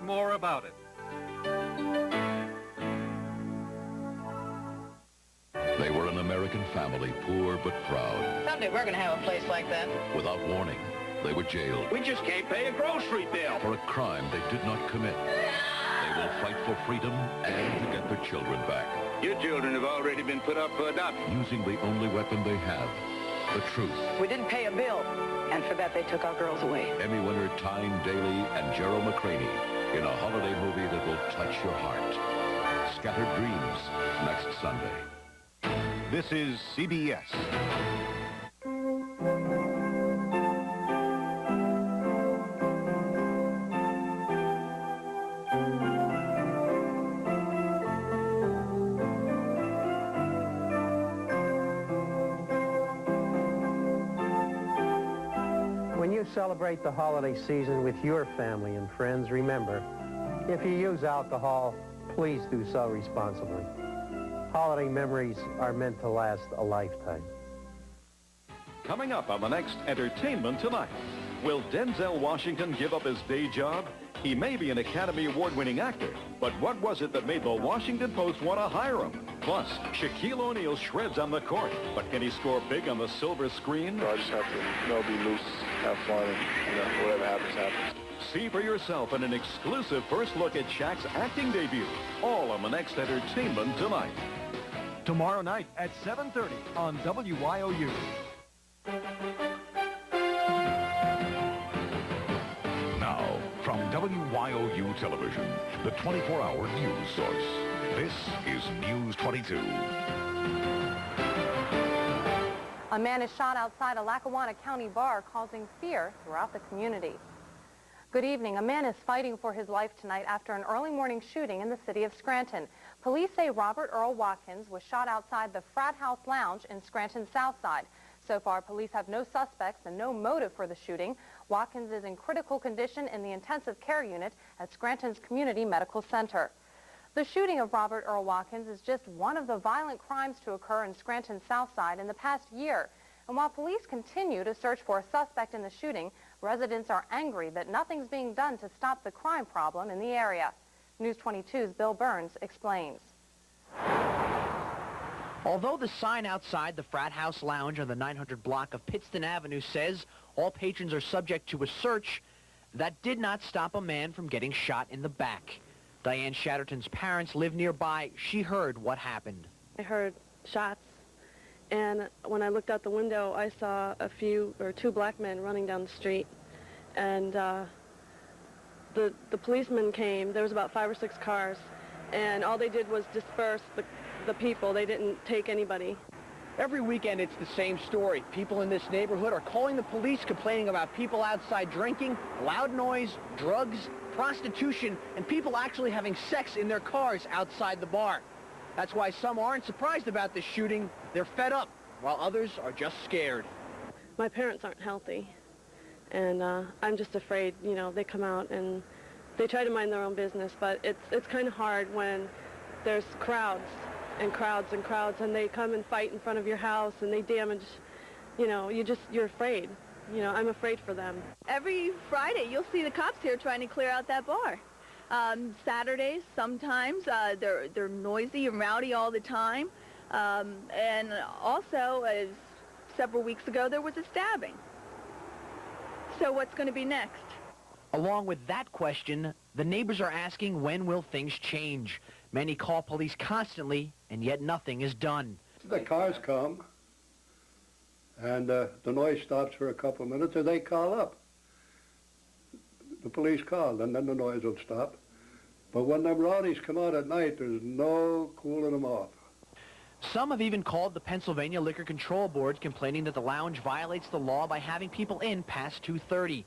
more about it. They were an American family, poor but proud. Someday we're going to have a place like that. Without warning, they were jailed. We just can't pay a grocery bill. For a crime they did not commit. They will fight for freedom and to get their children back. Your children have already been put up for adoption. Using the only weapon they have, the truth. We didn't pay a bill, and for that they took our girls away. Emmy winner Tyne Daly and Gerald McCraney in a holiday movie that will touch your heart. Scattered Dreams, next Sunday. This is CBS. When you celebrate the holiday season with your family and friends, remember, if you use alcohol, please do so responsibly. Holiday memories are meant to last a lifetime. Coming up on the next Entertainment Tonight, will Denzel Washington give up his day job? He may be an Academy Award-winning actor, but what was it that made the Washington Post want to hire him? Plus, Shaquille O'Neal shreds on the court, but can he score big on the silver screen? I just have to, be loose, have fun, and whatever happens, happens. See for yourself in an exclusive first look at Shaq's acting debut, all on the next Entertainment Tonight. Tomorrow night at 7:30 on WYOU. Now, from WYOU Television, the 24-hour news source, this is News 22. A man is shot outside a Lackawanna County bar, causing fear throughout the community. Good evening. A man is fighting for his life tonight after an early morning shooting in the city of Scranton. Police say Robert Earl Watkins was shot outside the Frat House Lounge in Scranton's South Side. So far, police have no suspects and no motive for the shooting. Watkins is in critical condition in the intensive care unit at Scranton's Community Medical Center. The shooting of Robert Earl Watkins is just one of the violent crimes to occur in Scranton's South Side in the past year. And while police continue to search for a suspect in the shooting, residents are angry that nothing's being done to stop the crime problem in the area. News 22's Bill Burns explains. Although the sign outside the Frat House Lounge on the 900 block of Pittston Avenue says all patrons are subject to a search, that did not stop a man from getting shot in the back. Diane Shatterton's parents live nearby. She heard what happened. I heard shots, and when I looked out the window, I saw two black men running down the street, and the policemen came. There was about 5 or 6 cars, and all they did was disperse the people. They didn't take anybody. Every weekend it's the same story. People in this neighborhood are calling the police, complaining about people outside drinking, loud noise, drugs, prostitution, and people actually having sex in their cars outside the bar. That's why some aren't surprised about this shooting. They're fed up, while others are just scared. My parents aren't healthy, and I'm just afraid, they come out and they try to mind their own business, but it's kind of hard when there's crowds and crowds and crowds, and they come and fight in front of your house, and they damage, you're afraid. I'm afraid for them. Every Friday, you'll see the cops here trying to clear out that bar. Saturdays, sometimes, they're noisy and rowdy all the time. And also, several weeks ago, there was a stabbing. So what's going to be next? Along with that question, the neighbors are asking, when will things change? Many call police constantly, and yet nothing is done. The cars come, and the noise stops for a couple of minutes, or they call up. The police call, and then the noise will stop. But when them rowdies come out at night, there's no cooling them off. Some have even called the Pennsylvania Liquor Control Board, complaining that the lounge violates the law by having people in past 2:30.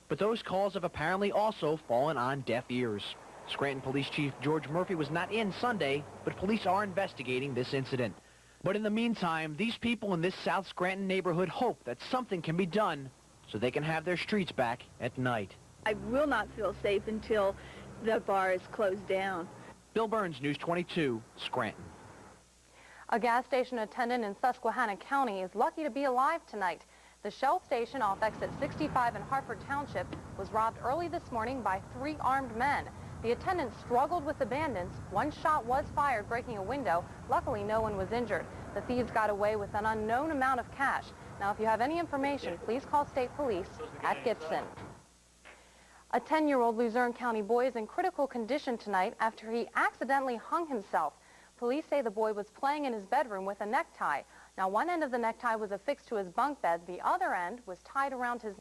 But those calls have apparently also fallen on deaf ears. Scranton Police Chief George Murphy was not in Sunday, but police are investigating this incident. But in the meantime, these people in this South Scranton neighborhood hope that something can be done so they can have their streets back at night. I will not feel safe until the bar is closed down. Bill Burns, News 22, Scranton. A gas station attendant in Susquehanna County is lucky to be alive tonight. The Shell station off exit 65 in Hartford Township was robbed early this morning by 3 armed men. The attendants struggled with the bandits. One shot was fired, breaking a window. Luckily, no one was injured. The thieves got away with an unknown amount of cash. Now, if you have any information, please call State Police at Gibson. A 10-year-old Luzerne County boy is in critical condition tonight after he accidentally hung himself. Police say the boy was playing in his bedroom with a necktie. Now, one end of the necktie was affixed to his bunk bed. The other end was tied around his